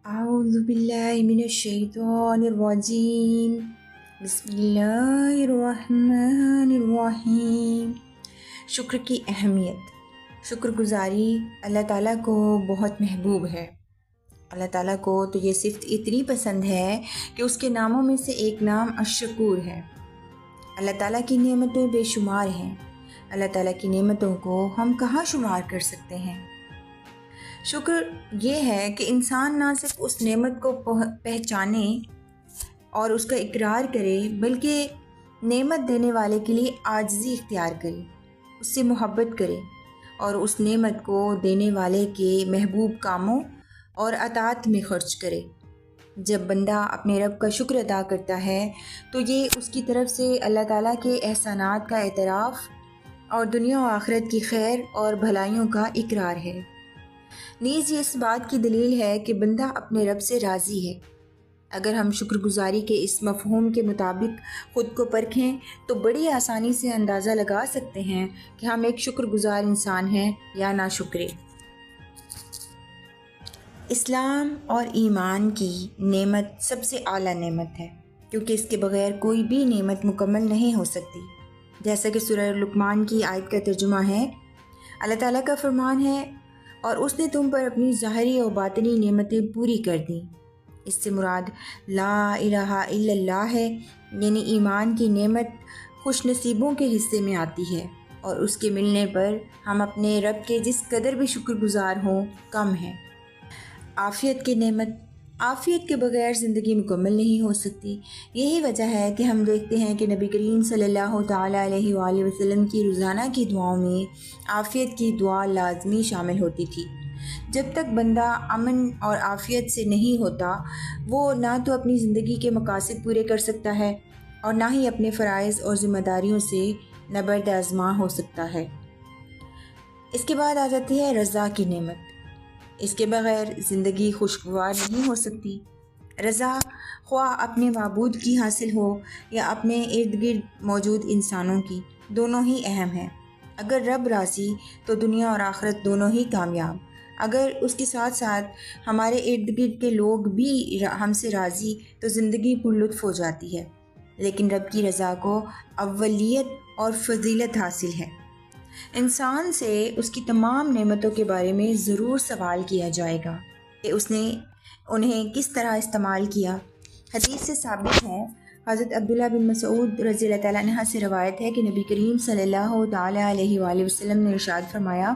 أعوذ بالله من الشيطان الرجيم بسم اللہ الرحمن الرحیم۔ شکر کی اہمیت۔ شکر گزاری اللہ تعالیٰ کو بہت محبوب ہے۔ اللہ تعالیٰ کو تو یہ صفت اتنی پسند ہے کہ اس کے ناموں میں سے ایک نام الشکور ہے۔ اللہ تعالیٰ کی نعمتیں بے شمار ہیں۔ اللہ تعالیٰ کی نعمتوں کو ہم کہاں شمار کر سکتے ہیں؟ شکر یہ ہے کہ انسان نہ صرف اس نعمت کو پہچانے اور اس کا اقرار کرے، بلکہ نعمت دینے والے کے لیے عاجزی اختیار کرے، اس سے محبت کرے اور اس نعمت کو دینے والے کے محبوب کاموں اور اطاعت میں خرچ کرے۔ جب بندہ اپنے رب کا شکر ادا کرتا ہے تو یہ اس کی طرف سے اللہ تعالیٰ کے احسانات کا اعتراف اور دنیا و آخرت کی خیر اور بھلائیوں کا اقرار ہے۔ نیز یہ اس بات کی دلیل ہے کہ بندہ اپنے رب سے راضی ہے۔ اگر ہم شکر گزاری کے اس مفہوم کے مطابق خود کو پرکھیں تو بڑی آسانی سے اندازہ لگا سکتے ہیں کہ ہم ایک شکر گزار انسان ہیں یا ناشکرے۔ اسلام اور ایمان کی نعمت سب سے اعلیٰ نعمت ہے، کیونکہ اس کے بغیر کوئی بھی نعمت مکمل نہیں ہو سکتی۔ جیسا کہ سورہ لقمان کی آیت کا ترجمہ ہے، اللہ تعالیٰ کا فرمان ہے، اور اس نے تم پر اپنی ظاہری اور باطنی نعمتیں پوری کر دیں۔ اس سے مراد لا الہ الا اللہ ہے، یعنی ایمان کی نعمت خوش نصیبوں کے حصے میں آتی ہے، اور اس کے ملنے پر ہم اپنے رب کے جس قدر بھی شکر گزار ہوں کم ہیں۔ عافیت کی نعمت۔ عافیت کے بغیر زندگی مکمل نہیں ہو سکتی۔ یہی وجہ ہے کہ ہم دیکھتے ہیں کہ نبی کریم صلی اللہ تعالیٰ علیہ وآلہ وسلم کی روزانہ کی دعاؤں میں عافیت کی دعا لازمی شامل ہوتی تھی۔ جب تک بندہ امن اور عافیت سے نہیں ہوتا، وہ نہ تو اپنی زندگی کے مقاصد پورے کر سکتا ہے اور نہ ہی اپنے فرائض اور ذمہ داریوں سے نبرد آزما ہو سکتا ہے۔ اس کے بعد آ جاتی ہے رضا کی نعمت۔ اس کے بغیر زندگی خوشگوار نہیں ہو سکتی۔ رضا خواہ اپنے معبود کی حاصل ہو یا اپنے ارد گرد موجود انسانوں کی، دونوں ہی اہم ہیں۔ اگر رب راضی تو دنیا اور آخرت دونوں ہی کامیاب۔ اگر اس کے ساتھ ساتھ ہمارے ارد گرد کے لوگ بھی ہم سے راضی تو زندگی پر لطف ہو جاتی ہے۔ لیکن رب کی رضا کو اولیت اور فضیلت حاصل ہے۔ انسان سے اس کی تمام نعمتوں کے بارے میں ضرور سوال کیا جائے گا کہ اس نے انہیں کس طرح استعمال کیا۔ حدیث سے ثابت ہے، حضرت عبداللہ بن مسعود رضی اللہ تعالیٰ عنہ سے روایت ہے کہ نبی کریم صلی اللہ تعالیٰ علیہ وآلہ وسلم نے ارشاد فرمایا،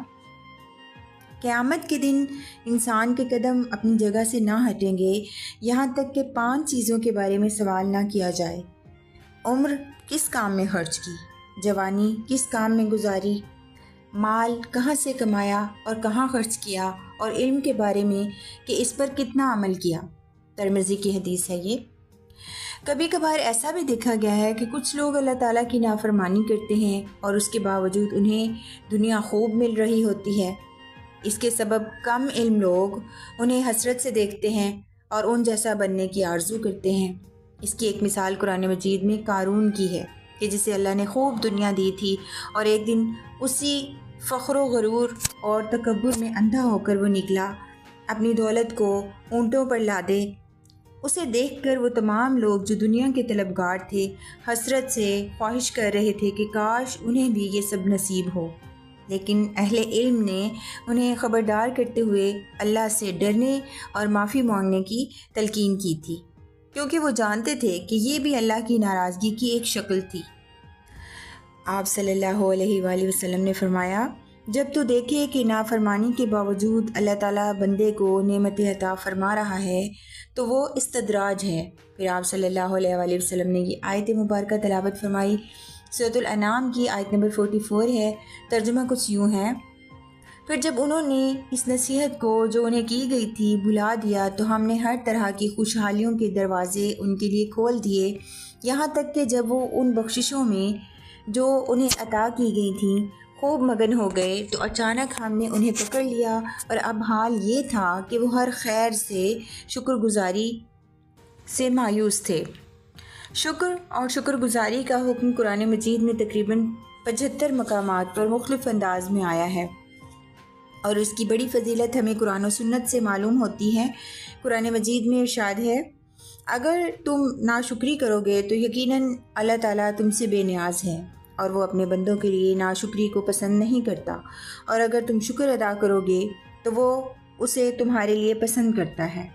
قیامت کے دن انسان کے قدم اپنی جگہ سے نہ ہٹیں گے یہاں تک کہ 5 چیزوں کے بارے میں سوال نہ کیا جائے۔ عمر کس کام میں خرچ کی، جوانی کس کام میں گزاری، مال کہاں سے کمایا اور کہاں خرچ کیا، اور علم کے بارے میں کہ اس پر کتنا عمل کیا۔ ترمذی کی حدیث ہے یہ۔ کبھی کبھار ایسا بھی دیکھا گیا ہے کہ کچھ لوگ اللہ تعالیٰ کی نافرمانی کرتے ہیں اور اس کے باوجود انہیں دنیا خوب مل رہی ہوتی ہے۔ اس کے سبب کم علم لوگ انہیں حسرت سے دیکھتے ہیں اور ان جیسا بننے کی آرزو کرتے ہیں۔ اس کی ایک مثال قرآن مجید میں قارون کی ہے کہ جسے اللہ نے خوب دنیا دی تھی اور ایک دن اسی فخر و غرور اور تکبر میں اندھا ہو کر وہ نکلا، اپنی دولت کو اونٹوں پر لادے۔ اسے دیکھ کر وہ تمام لوگ جو دنیا کے طلبگار تھے حسرت سے خواہش کر رہے تھے کہ کاش انہیں بھی یہ سب نصیب ہو، لیکن اہل علم نے انہیں خبردار کرتے ہوئے اللہ سے ڈرنے اور معافی مانگنے کی تلقین کی تھی، کیونکہ وہ جانتے تھے کہ یہ بھی اللہ کی ناراضگی کی ایک شکل تھی۔ آپ صلی اللہ علیہ وآلہ وسلم نے فرمایا، جب تو دیکھے کہ نافرمانی کے باوجود اللہ تعالیٰ بندے کو نعمت عطا فرما رہا ہے تو وہ استدراج ہے۔ پھر آپ صلی اللہ علیہ وآلہ وسلم نے یہ آیت مبارکہ تلاوت فرمائی۔ سورۃ الانعام کی آیت نمبر 44 ہے۔ ترجمہ کچھ یوں ہے، پھر جب انہوں نے اس نصیحت کو جو انہیں کی گئی تھی بھلا دیا تو ہم نے ہر طرح کی خوشحالیوں کے دروازے ان کے لیے کھول دیے، یہاں تک کہ جب وہ ان بخششوں میں جو انہیں عطا کی گئی تھیں خوب مگن ہو گئے تو اچانک ہم نے انہیں پکڑ لیا، اور اب حال یہ تھا کہ وہ ہر خیر سے شکر گزاری سے مایوس تھے۔ شکر اور شکر گزاری کا حکم قرآن مجید میں تقریباً 75 مقامات پر مختلف انداز میں آیا ہے، اور اس کی بڑی فضیلت ہمیں قرآن و سنت سے معلوم ہوتی ہے۔ قرآن مجید میں ارشاد ہے، اگر تم ناشکری کرو گے تو یقیناً اللہ تعالیٰ تم سے بے نیاز ہے اور وہ اپنے بندوں کے لیے ناشکری کو پسند نہیں کرتا، اور اگر تم شکر ادا کرو گے تو وہ اسے تمہارے لیے پسند کرتا ہے۔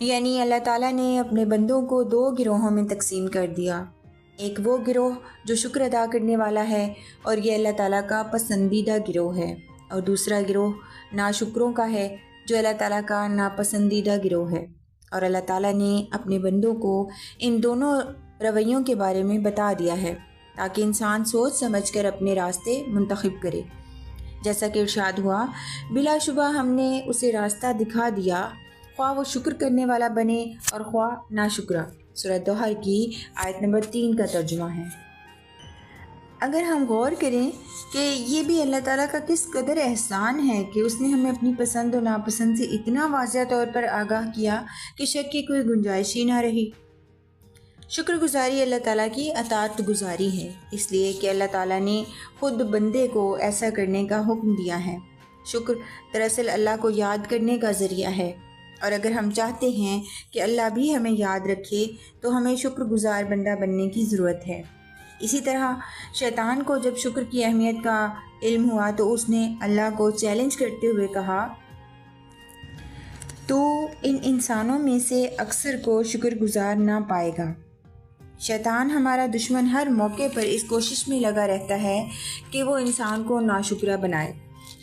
یعنی اللہ تعالیٰ نے اپنے بندوں کو 2 گروہوں میں تقسیم کر دیا، ایک وہ گروہ جو شکر ادا کرنے والا ہے اور یہ اللہ تعالیٰ کا پسندیدہ گروہ ہے، اور دوسرا گروہ ناشکروں کا ہے جو اللہ تعالیٰ کا ناپسندیدہ گروہ ہے۔ اور اللہ تعالیٰ نے اپنے بندوں کو ان دونوں رویوں کے بارے میں بتا دیا ہے تاکہ انسان سوچ سمجھ کر اپنے راستے منتخب کرے۔ جیسا کہ ارشاد ہوا، بلا شبہ ہم نے اسے راستہ دکھا دیا، خواہ وہ شکر کرنے والا بنے اور خواہ ناشکرا۔ سورہ دوحہ کی آیت نمبر 3 کا ترجمہ ہے۔ اگر ہم غور کریں کہ یہ بھی اللہ تعالیٰ کا کس قدر احسان ہے کہ اس نے ہمیں اپنی پسند و ناپسند سے اتنا واضح طور پر آگاہ کیا کہ شک کی کوئی گنجائش ہی نہ رہی۔ شکر گزاری اللہ تعالیٰ کی اطاعت گزاری ہے، اس لیے کہ اللہ تعالیٰ نے خود بندے کو ایسا کرنے کا حکم دیا ہے۔ شکر دراصل اللہ کو یاد کرنے کا ذریعہ ہے، اور اگر ہم چاہتے ہیں کہ اللہ بھی ہمیں یاد رکھے تو ہمیں شکر گزار بندہ بننے کی ضرورت ہے۔ اسی طرح شیطان کو جب شکر کی اہمیت کا علم ہوا تو اس نے اللہ کو چیلنج کرتے ہوئے کہا، تو ان انسانوں میں سے اکثر کو شکر گزار نہ پائے گا۔ شیطان ہمارا دشمن ہر موقع پر اس کوشش میں لگا رہتا ہے کہ وہ انسان کو ناشکرا بنائے،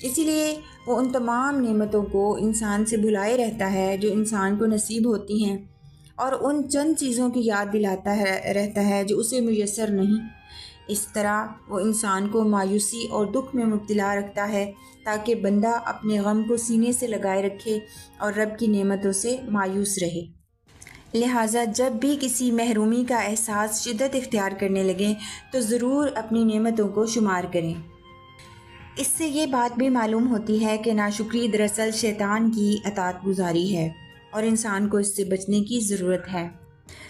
اسی لیے وہ ان تمام نعمتوں کو انسان سے بھلائے رہتا ہے جو انسان کو نصیب ہوتی ہیں، اور ان چند چیزوں کی یاد دلاتا رہتا ہے جو اسے میسر نہیں۔ اس طرح وہ انسان کو مایوسی اور دکھ میں مبتلا رکھتا ہے تاکہ بندہ اپنے غم کو سینے سے لگائے رکھے اور رب کی نعمتوں سے مایوس رہے۔ لہٰذا جب بھی کسی محرومی کا احساس شدت اختیار کرنے لگے تو ضرور اپنی نعمتوں کو شمار کریں۔ اس سے یہ بات بھی معلوم ہوتی ہے کہ ناشکری دراصل شیطان کی اطاعت گزاری ہے اور انسان کو اس سے بچنے کی ضرورت ہے۔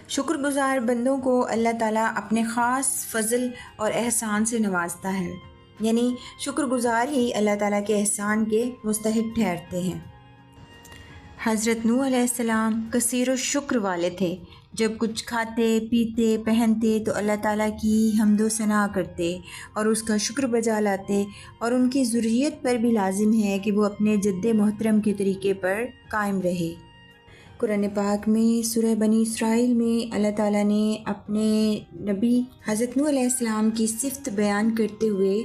شکر گزار بندوں کو اللہ تعالیٰ اپنے خاص فضل اور احسان سے نوازتا ہے، یعنی شکر گزار ہی اللہ تعالیٰ کے احسان کے مستحق ٹھہرتے ہیں۔ حضرت نوح علیہ السلام کثیر الشکر والے تھے، جب کچھ کھاتے پیتے پہنتے تو اللہ تعالیٰ کی حمد و ثنا کرتے اور اس کا شکر بجا لاتے، اور ان کی ذریت پر بھی لازم ہے کہ وہ اپنے جد محترم کے طریقے پر قائم رہے۔ قرآن پاک میں سورہ بنی اسرائیل میں اللہ تعالیٰ نے اپنے نبی حضرت نوح علیہ السلام کی صفت بیان کرتے ہوئے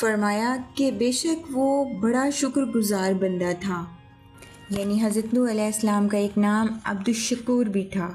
فرمایا کہ بے شک وہ بڑا شکر گزار بندہ تھا، یعنی حضرت نوح علیہ السلام کا ایک نام عبد الشکور بھی تھا۔